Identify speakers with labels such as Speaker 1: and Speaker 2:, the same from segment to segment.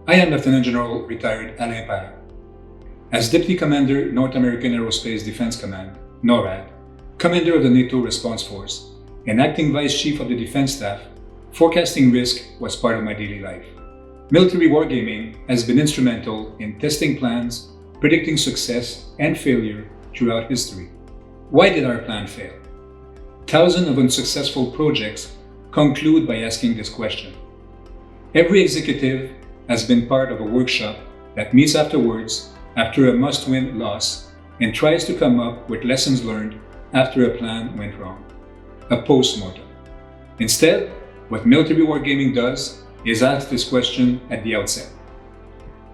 Speaker 1: I am Lieutenant General retired Alain. As Deputy Commander, North American Aerospace Defense Command, NORAD, Commander of the NATO Response Force, and Acting Vice Chief of the Defense Staff, forecasting risk was part of my daily life. Military wargaming has been instrumental in testing plans, predicting success and failure throughout history. Why did our plan fail? Thousands of unsuccessful projects conclude by asking this question. Every executive has been part of a workshop that meets afterwards after a must-win loss and tries to come up with lessons learned after a plan went wrong. A post-mortem. Instead, what military wargaming does is ask this question at the outset.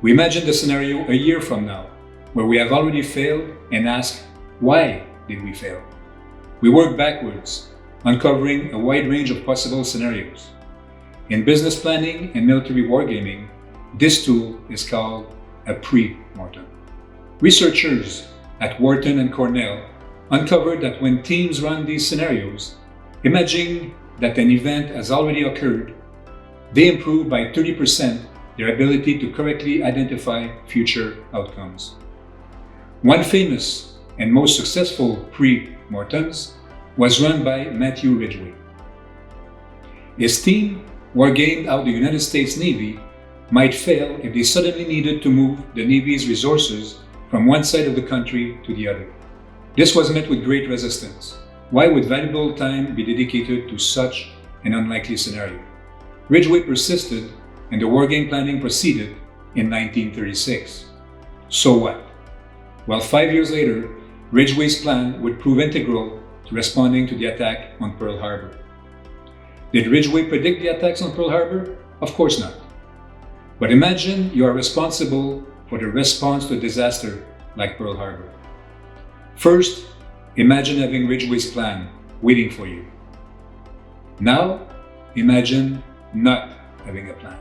Speaker 1: We imagine the scenario a year from now, where we have already failed and ask, why did we fail? We work backwards, uncovering a wide range of possible scenarios. In business planning and military wargaming, this tool is called a pre-mortem. Researchers at Wharton and Cornell uncovered that when teams run these scenarios, imagining that an event has already occurred, they improve by 30% their ability to correctly identify future outcomes. One famous and most successful pre-mortems was run by Matthew Ridgway. His team wargamed how the United States Navy might fail if they suddenly needed to move the Navy's resources from one side of the country to the other. This was met with great resistance. Why would valuable time be dedicated to such an unlikely scenario? Ridgway persisted, and the wargame planning proceeded in 1936. So what? Well, 5 years later, Ridgway's plan would prove integral to responding to the attack on Pearl Harbor. Did Ridgway predict the attacks on Pearl Harbor? Of course not. But imagine you are responsible for the response to a disaster like Pearl Harbor. First, imagine having Ridgway's plan waiting for you. Now, imagine not having a plan.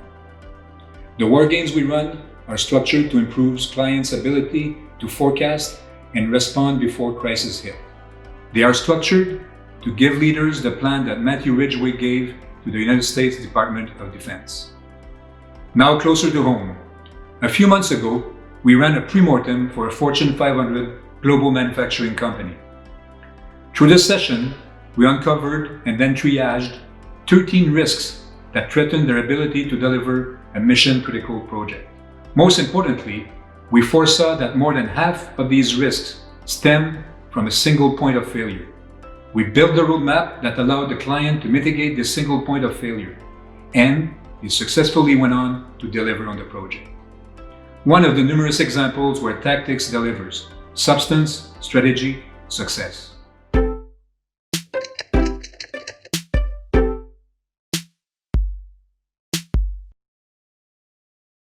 Speaker 1: The war games we run are structured to improve clients' ability to forecast and respond before crisis hit. They are structured to give leaders the plan that Matthew Ridgway gave to the United States Department of Defense. Now closer to home. A few months ago, we ran a pre-mortem for a Fortune 500 global manufacturing company. Through this session, we uncovered and then triaged 13 risks that threatened their ability to deliver a mission-critical project. Most importantly, we foresaw that more than half of these risks stem from a single point of failure. We built the roadmap that allowed the client to mitigate this single point of failure, and he successfully went on to deliver on the project. One of the numerous examples where tactics delivers substance, strategy, success.